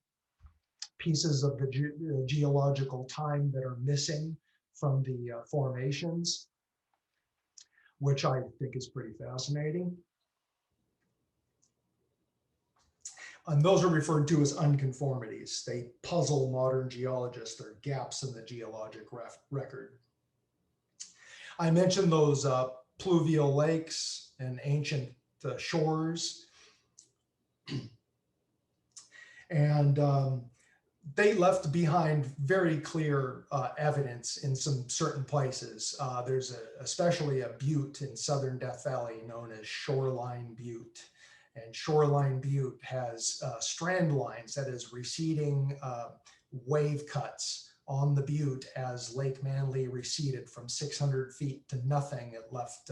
Pieces of the geological time that are missing from the formations, which I think is pretty fascinating. And those are referred to as unconformities. They puzzle modern geologists. They're gaps in the geologic record. I mentioned those pluvial lakes and ancient shores. And they left behind very clear evidence in some certain places. There's especially a butte in southern Death Valley known as Shoreline Butte. And Shoreline Butte has strand lines, that is receding wave cuts on the butte as Lake Manly receded from 600 feet to nothing. It left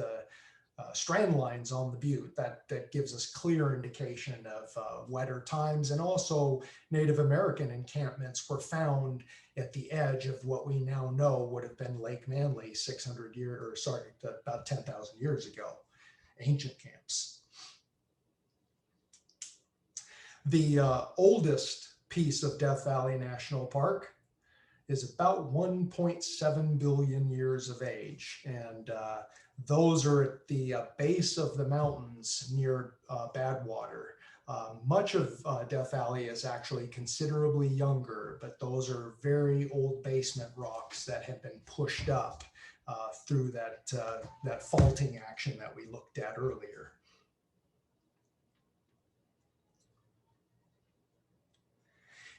strand lines on the butte that gives us clear indication of wetter times. And also Native American encampments were found at the edge of what we now know would have been Lake Manly 600 years, or sorry, about 10,000 years ago, ancient camps. The oldest piece of Death Valley National Park is about 1.7 billion years of age. And those are at the base of the mountains near Badwater. Much of Death Valley is actually considerably younger, but those are very old basement rocks that have been pushed up through that faulting action that we looked at earlier.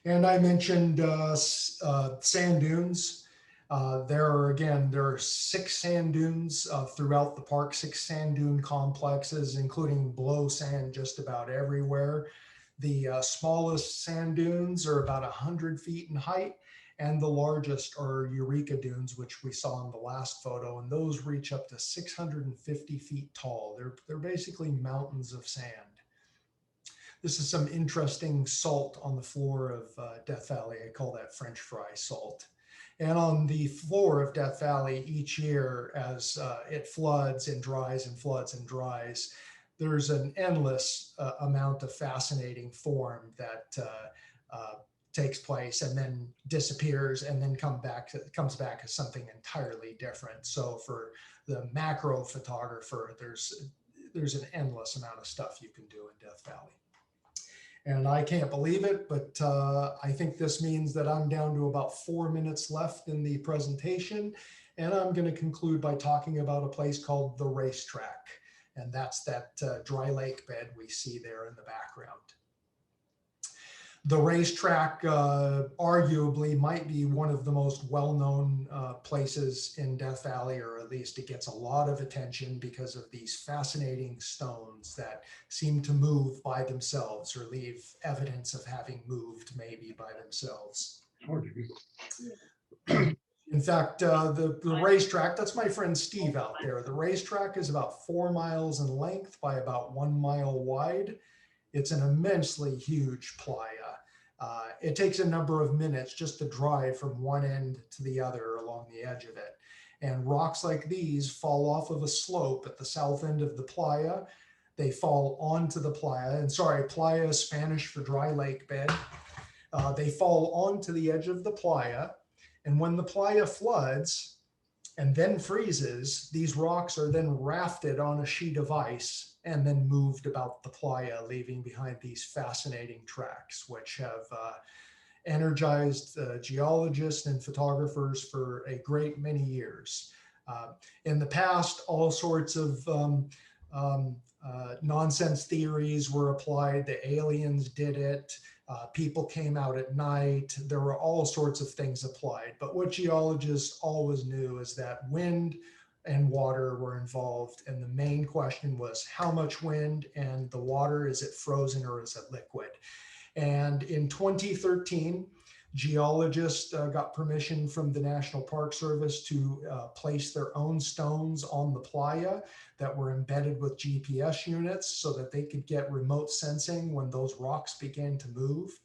And I mentioned sand dunes. There are 6 sand dunes throughout the park, 6 sand dune complexes, including blow sand just about everywhere. The smallest sand dunes are about 100 feet in height, and the largest are Eureka dunes, which we saw in the last photo, and those reach up to 650 feet tall. They're basically mountains of sand. This is some interesting salt on the floor of Death Valley. I call that French fry salt. And on the floor of Death Valley each year, as it floods and dries and floods and dries, there's an endless amount of fascinating form that takes place and then disappears and then comes back as something entirely different. So for the macro photographer, there's an endless amount of stuff you can do in Death Valley. And I can't believe it, but I think this means that I'm down to about 4 minutes left in the presentation. And I'm going to conclude by talking about a place called the Racetrack. And that's that dry lake bed we see there in the background. The Racetrack arguably might be one of the most well-known places in Death Valley, or at least it gets a lot of attention because of these fascinating stones that seem to move by themselves or leave evidence of having moved maybe by themselves. In fact, the Racetrack, that's my friend Steve out there. The Racetrack is about 4 miles in length by about 1 mile wide. It's an immensely huge playa. It takes a number of minutes just to drive from one end to the other along the edge of it. And rocks like these fall off of a slope at the south end of the playa. They fall onto the playa. And sorry, playa is Spanish for dry lake bed. They fall onto the edge of the playa. And when the playa floods and then freezes, these rocks are then rafted on a sheet of ice and then moved about the playa, leaving behind these fascinating tracks, which have energized geologists and photographers for a great many years. In the past, all sorts of nonsense theories were applied. The aliens did it. People came out at night. There were all sorts of things applied. But what geologists always knew is that wind and water were involved. And the main question was how much wind and the water, is it frozen or is it liquid? And in 2013, geologists got permission from the National Park Service to place their own stones on the playa that were embedded with GPS units so that they could get remote sensing when those rocks began to move.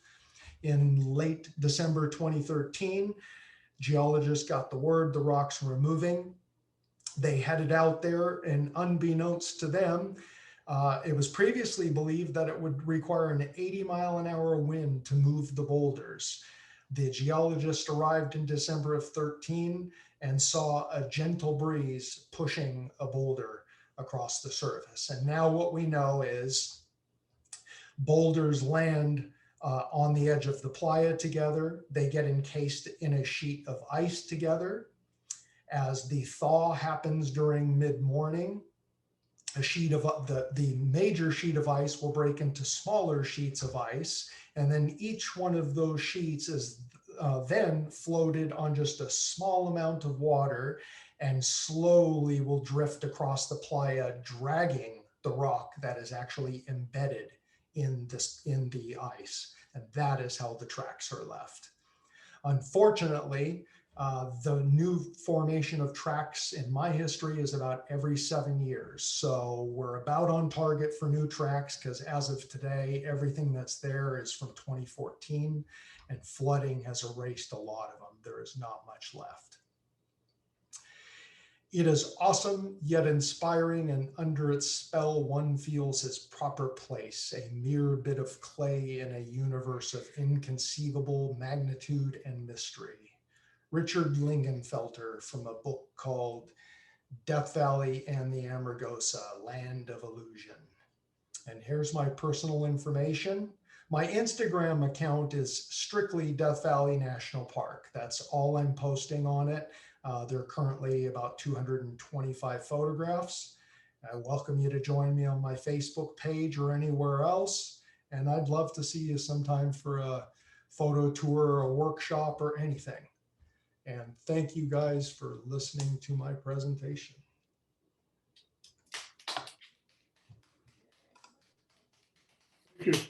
In late December 2013, geologists got the word the rocks were moving. They headed out there, and unbeknownst to them, it was previously believed that it would require an 80-mile-an-hour wind to move the boulders. The geologist arrived in December of 13 and saw a gentle breeze pushing a boulder across the surface. And now what we know is boulders land on the edge of the playa together. They get encased in a sheet of ice together. As the thaw happens during mid-morning, a sheet of the major sheet of ice will break into smaller sheets of ice, and then each one of those sheets is then floated on just a small amount of water and slowly will drift across the playa, dragging the rock that is actually embedded in the ice. And that is how the tracks are left. Unfortunately, the new formation of tracks in my history is about every 7 years. So we're about on target for new tracks because as of today, everything that's there is from 2014 and flooding has erased a lot of them. There is not much left. It is awesome yet inspiring, and under its spell, one feels his proper place, a mere bit of clay in a universe of inconceivable magnitude and mystery. Richard Lingenfelter, from a book called Death Valley and the Amargosa, Land of Illusion. And here's my personal information. My Instagram account is strictly Death Valley National Park. That's all I'm posting on it. There are currently about 225 photographs. I welcome you to join me on my Facebook page or anywhere else. And I'd love to see you sometime for a photo tour or a workshop or anything. And thank you guys for listening to my presentation. Thank you.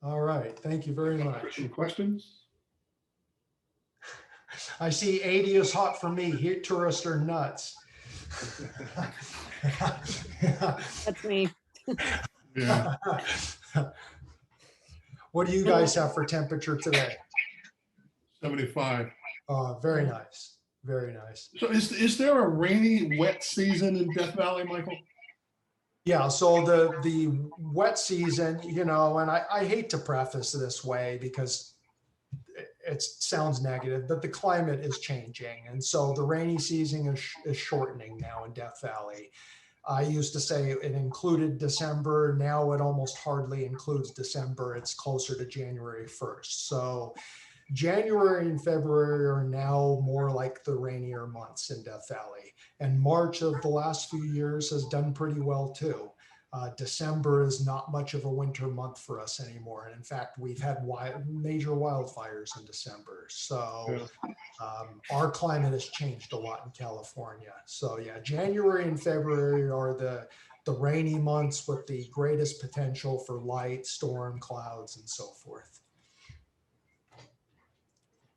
All right, thank you very much. Any questions? I see 80 is hot for me. Here, tourists are nuts. That's me. Yeah. What do you guys have for temperature today? 75. Very nice. Very nice. So is there a rainy, wet season in Death Valley, Michael? Yeah, so the wet season, you know, and I hate to preface this way because it sounds negative, but the climate is changing. And so the rainy season is shortening now in Death Valley. I used to say it included December. Now it almost hardly includes December. It's closer to January 1st. So January and February are now more like the rainier months in Death Valley. And March of the last few years has done pretty well too. December is not much of a winter month for us anymore. And in fact, we've had major wildfires in December. So our climate has changed a lot in California. So yeah, January and February are the rainy months with the greatest potential for light, storm, clouds, and so forth.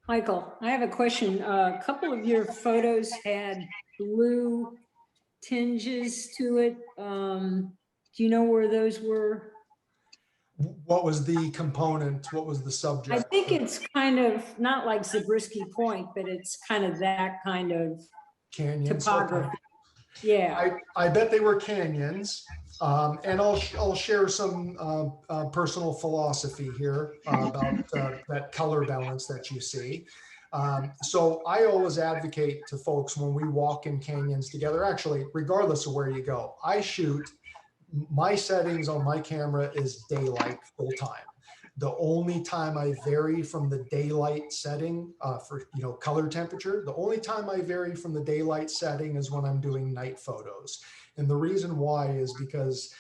Michael, I have a question. A couple of your photos had blue tinges to it. Do you know where those were? What was the component? What was the subject? I think it's kind of not like Zabriskie Point, but it's kind of that kind of Canyons. topography. Yeah. I bet they were canyons. And I'll share some personal philosophy here about that color balance that you see. So I always advocate to folks when we walk in canyons together, actually, regardless of where you go, my settings on my camera is daylight full time. The only time I vary from the daylight setting for color temperature, the only time I vary from the daylight setting is when I'm doing night photos. And the reason why is because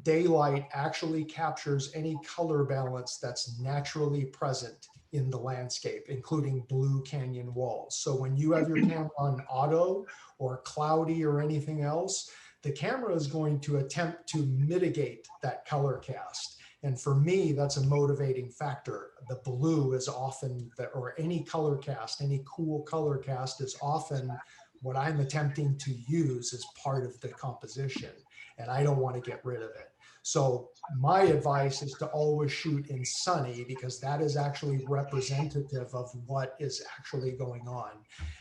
daylight actually captures any color balance that's naturally present in the landscape, including blue canyon walls. So when you have your camera on auto or cloudy or anything else, the camera is going to attempt to mitigate that color cast. And for me, that's a motivating factor. The blue is often, or any color cast, any cool color cast is often what I'm attempting to use as part of the composition. And I don't want to get rid of it. So my advice is to always shoot in sunny, because that is actually representative of what is actually going on.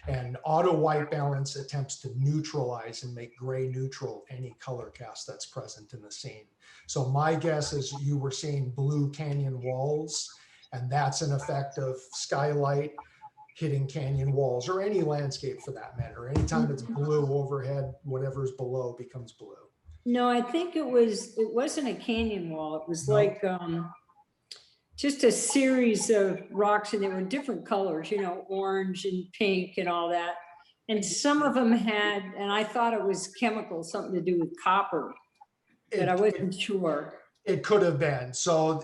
And auto white balance attempts to neutralize and make gray neutral any color cast that's present in the scene. So my guess is you were seeing blue canyon walls, and that's an effect of skylight hitting canyon walls, or any landscape for that matter. Anytime it's blue overhead, whatever's below becomes blue. No, I think it wasn't a canyon wall. It was like just a series of rocks, and they were different colors, orange and pink and all that. And some of them had, and I thought it was chemical, something to do with copper, but I wasn't sure. It could have been. So,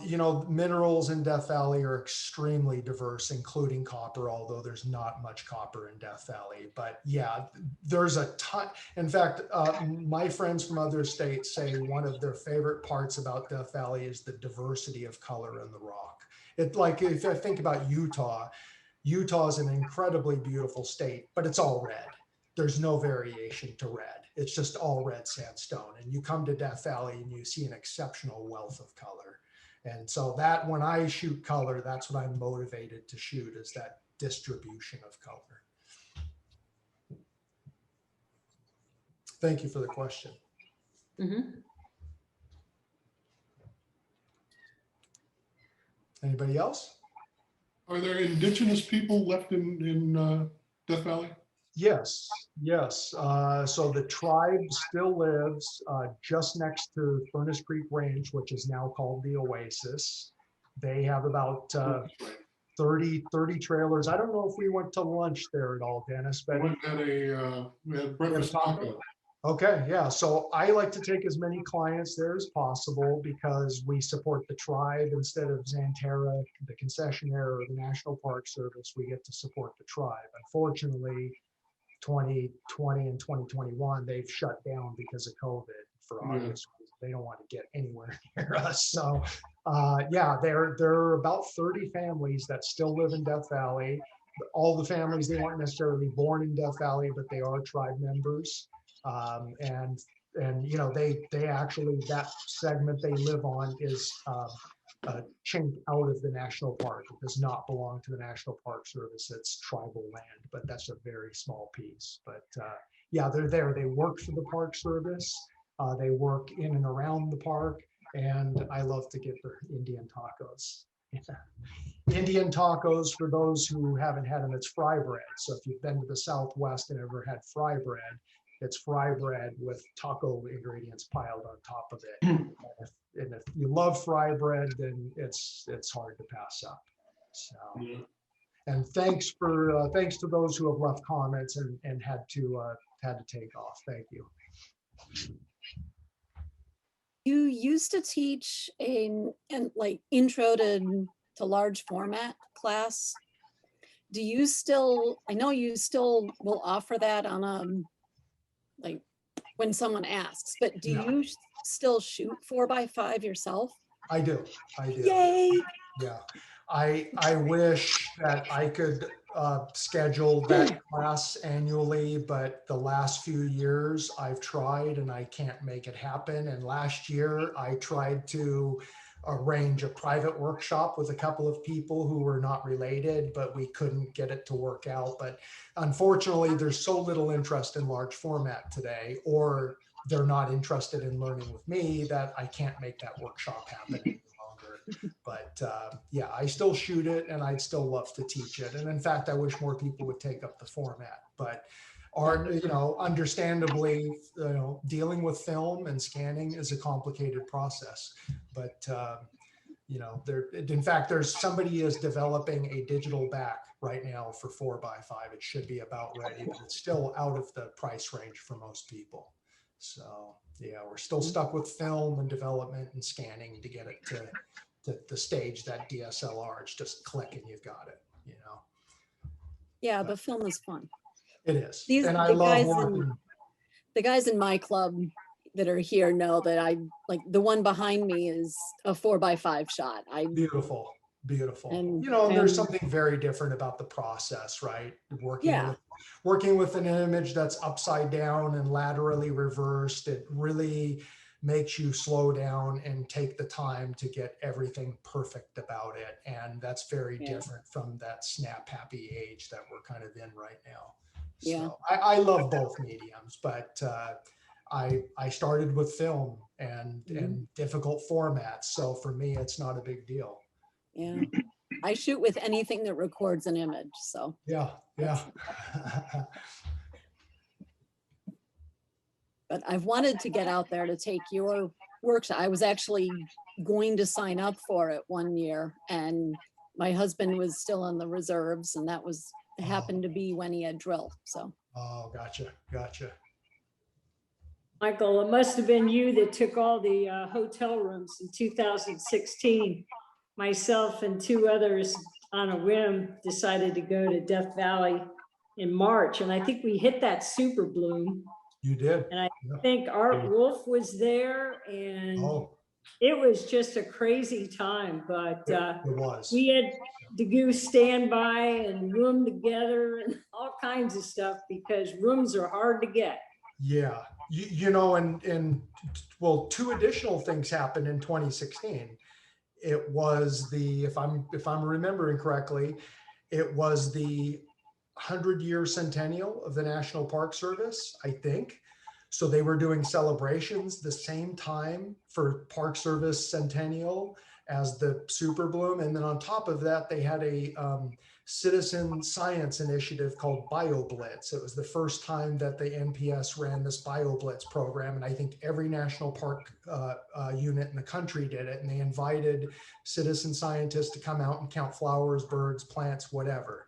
minerals in Death Valley are extremely diverse, including copper, although there's not much copper in Death Valley. But yeah, there's a ton. In fact, my friends from other states say one of their favorite parts about Death Valley is the diversity of color in the rock. It's like, if I think about Utah is an incredibly beautiful state, but it's all red. There's no variation to red. It's just all red sandstone. And you come to Death Valley and you see an exceptional wealth of color. And so that when I shoot color, that's what I'm motivated to shoot, is that distribution of color. Thank you for the question. Mhm. Anybody else? Are there indigenous people left in Death Valley? Yes, yes. So the tribe still lives just next to Furnace Creek Range, which is now called the Oasis. They have about 30 trailers. I don't know if we went to lunch there at all, Dennis, We but went and we had breakfast taco. okay, yeah. So I like to take as many clients there as possible because we support the tribe instead of Xanterra, the concessionaire, or the National Park Service. We get to support the tribe. Unfortunately, 2020 and 2021, they've shut down because of COVID for obvious reasons. They don't want to get anywhere near us. So yeah, there are about 30 families that still live in Death Valley. All the families, they weren't necessarily born in Death Valley, but they are tribe members. And you know, they actually, that segment they live on is chink out of the national park. It does not belong to the National Park Service. It's tribal land, but that's a very small piece. But yeah, they're there. They work for the Park Service. They work in and around the park, and I love to get their Indian tacos. Indian tacos, for those who haven't had them, it's fry bread. So if you've been to the Southwest and ever had fry bread, it's fry bread with taco ingredients piled on top of it. And if you love fry bread, then it's hard to pass up. So, and thanks to those who have left comments and had to take off. Thank you. You used to teach an like intro to large format class. Do you still? I know you still will offer that on like when someone asks, but do you still shoot 4x5 yourself? I do. Yay! Yeah, I wish that I could schedule that class annually, but the last few years I've tried and I can't make it happen. And last year I tried to arrange a private workshop with a couple of people who were not related, but we couldn't get it to work out. But unfortunately, there's so little interest in large format today, or they're not interested in learning with me, that I can't make that workshop happen any longer. But yeah, I still shoot it and I'd still love to teach it. And in fact, I wish more people would take up the format. But understandably, dealing with film and scanning is a complicated process. But in fact, there's somebody is developing a digital back right now for 4x5. It should be about ready, but it's still out of the price range for most people. So yeah, we're still stuck with film and development and scanning to get it to the stage that DSLR, it's just click and you've got it, Yeah, but film is fun. It is. These And I the love guys working. the guys in my club that are here know that I like the one behind me is a 4x5 shot. Beautiful. And there's something very different about the process, right? Working with an image that's upside down and laterally reversed, it really makes you slow down and take the time to get everything perfect about it. And that's very different from that snap happy age that we're kind of in right now. So I love both mediums, but I started with film and difficult formats. So for me, it's not a big deal. Yeah, I shoot with anything that records an image. So yeah. But I've wanted to get out there to take your workshop. I was actually going to sign up for it one year, and my husband was still in the reserves, and that was happened to be when he had drilled. So. Oh, gotcha. Michael, it must have been you that took all the hotel rooms in 2016. Myself and two others on a whim decided to go to Death Valley in March. And I think we hit that super bloom. You did. And I think Art Wolf was there, and it was just a crazy time. But it was. We had to do standby and room together and all kinds of stuff because rooms are hard to get. Yeah, and two additional things happened in 2016. It was if I'm remembering correctly, It was the 100-year centennial of the National Park Service, I think. So they were doing celebrations the same time for Park Service centennial as the Super Bloom. And then on top of that, they had a citizen science initiative called BioBlitz. It was the first time that the NPS ran this BioBlitz program. And I think every national park unit in the country did it. And they invited citizen scientists to come out and count flowers, birds, plants, whatever.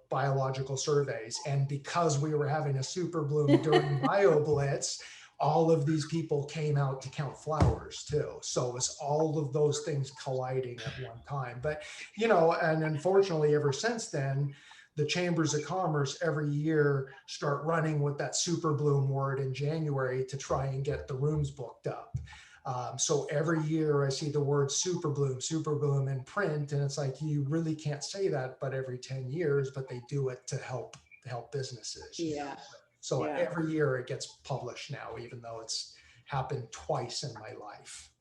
Biological surveys. And because we were having a super bloom during BioBlitz, all of these people came out to count flowers too. So it was all of those things colliding at one time. But, and unfortunately, ever since then, the chambers of commerce every year start running with that super bloom word in January to try and get the rooms booked up. So every year I see the word super bloom in print, and it's like, you really can't say that, but every 10 years, but they do it to help businesses. Yeah. So Yeah. every year it gets published now, even though it's happened twice in my life.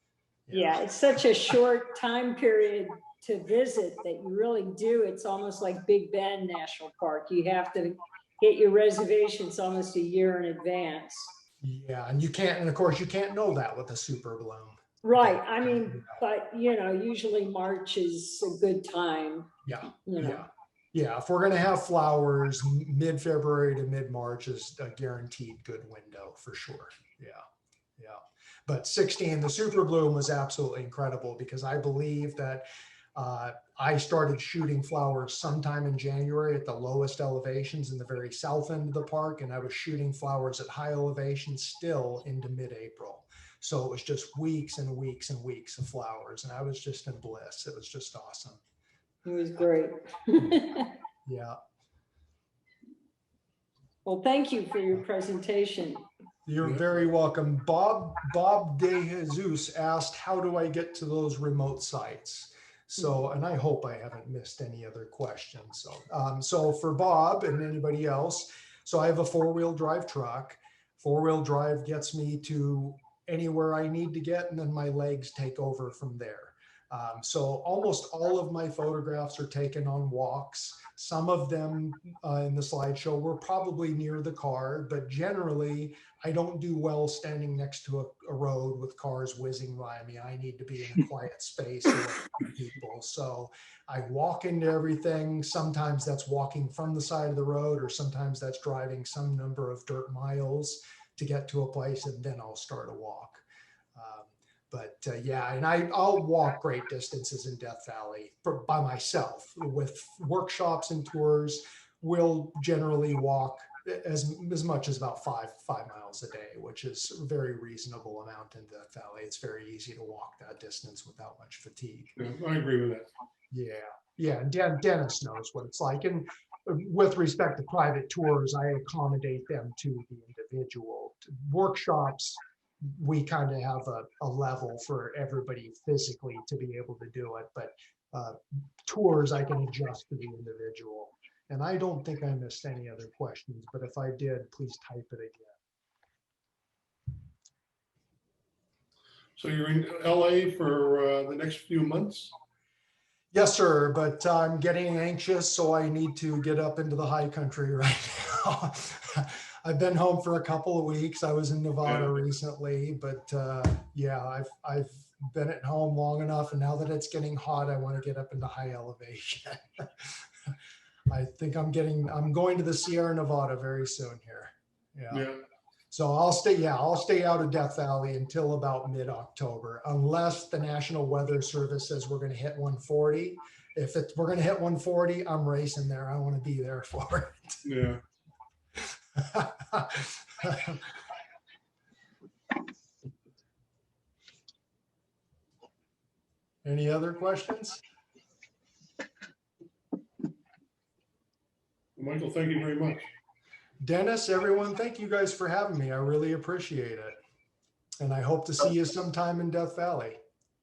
Yeah, it's such a short time period to visit that you really do. It's almost like Big Bend National Park. You have to get your reservations almost a year in advance. Yeah, and of course you can't know that with a super bloom. Right. I mean, but usually March is a good time. Yeah. Yeah. Yeah, if we're going to have flowers, mid-February to mid-March is a guaranteed good window for sure. Yeah. But 16, the super bloom was absolutely incredible because I believe that I started shooting flowers sometime in January at the lowest elevations in the very south end of the park, and I was shooting flowers at high elevations still into mid-April. So it was just weeks and weeks and weeks of flowers, and I was just in bliss. It was just awesome. It was great. Yeah. Well, thank you for your presentation. You're very welcome. Bob De Jesus asked, how do I get to those remote sites? So, and I hope I haven't missed any other questions. So for Bob and anybody else, so I have a 4-wheel drive truck. 4-wheel drive gets me to anywhere I need to get, and then my legs take over from there. So almost all of my photographs are taken on walks. Some of them in the slideshow were probably near the car, but generally I don't do well standing next to a road with cars whizzing by me. I need to be in a quiet space away from people. So I walk into everything. Sometimes that's walking from the side of the road, or sometimes that's driving some number of dirt miles to get to a place, and then I'll start a walk. But yeah, and I'll walk great distances in Death Valley by myself. With workshops and tours, we'll generally walk as much as about five miles a day, which is a very reasonable amount in Death Valley. It's very easy to walk that distance without much fatigue. Yeah, I agree with that. Yeah, and Dennis knows what it's like. And with respect to private tours, I accommodate them to the individual. Workshops, we kind of have a level for everybody physically to be able to do it, but tours I can adjust to the individual. And I don't think I missed any other questions, but if I did, please type it again. So you're in LA for the next few months? Yes, sir, but I'm getting anxious, so I need to get up into the high country right now. I've been home for a couple of weeks. I was in Nevada recently, but yeah, I've been at home long enough, and now that it's getting hot, I want to get up into high elevation. I think I'm going to the Sierra Nevada very soon here. Yeah. So I'll stay out of Death Valley until about mid-October, unless the National Weather Service says we're going to hit 140. If we're going to hit 140, I'm racing there. I want to be there for it. Yeah. Any other questions? Michael, thank you very much. Dennis, everyone, thank you guys for having me. I really appreciate it. And I hope to see you sometime in Death Valley.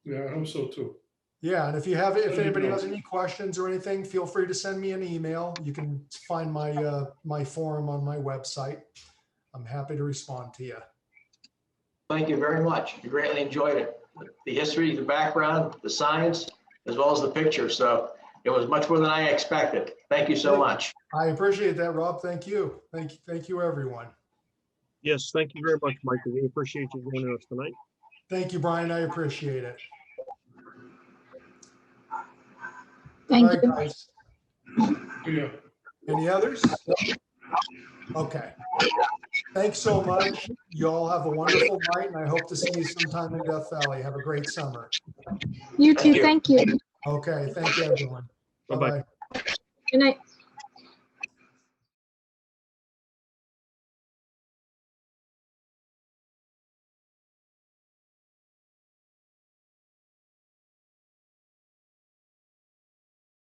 Yeah, I hope so too. Yeah, and if anybody has any questions or anything, feel free to send me an email. You can find my my forum on my website. I'm happy to respond to you. Thank you very much. I greatly enjoyed it. The history, the background, the science, as well as the picture. So It was much more than I expected. Thank you so much. I appreciate that, Rob. Thank you. Thank you, everyone. Yes, thank you very much, Michael. We appreciate you joining us tonight. Thank you, Brian. I appreciate it. Thank All right, you. guys. Yeah. Any others? Okay. Thanks so much. You all have a wonderful night, and I hope to see you sometime in Death Valley. Have a great summer. You Thank too. you. Thank you. Okay. Thank you, everyone. Bye-bye. Bye-bye. Good night.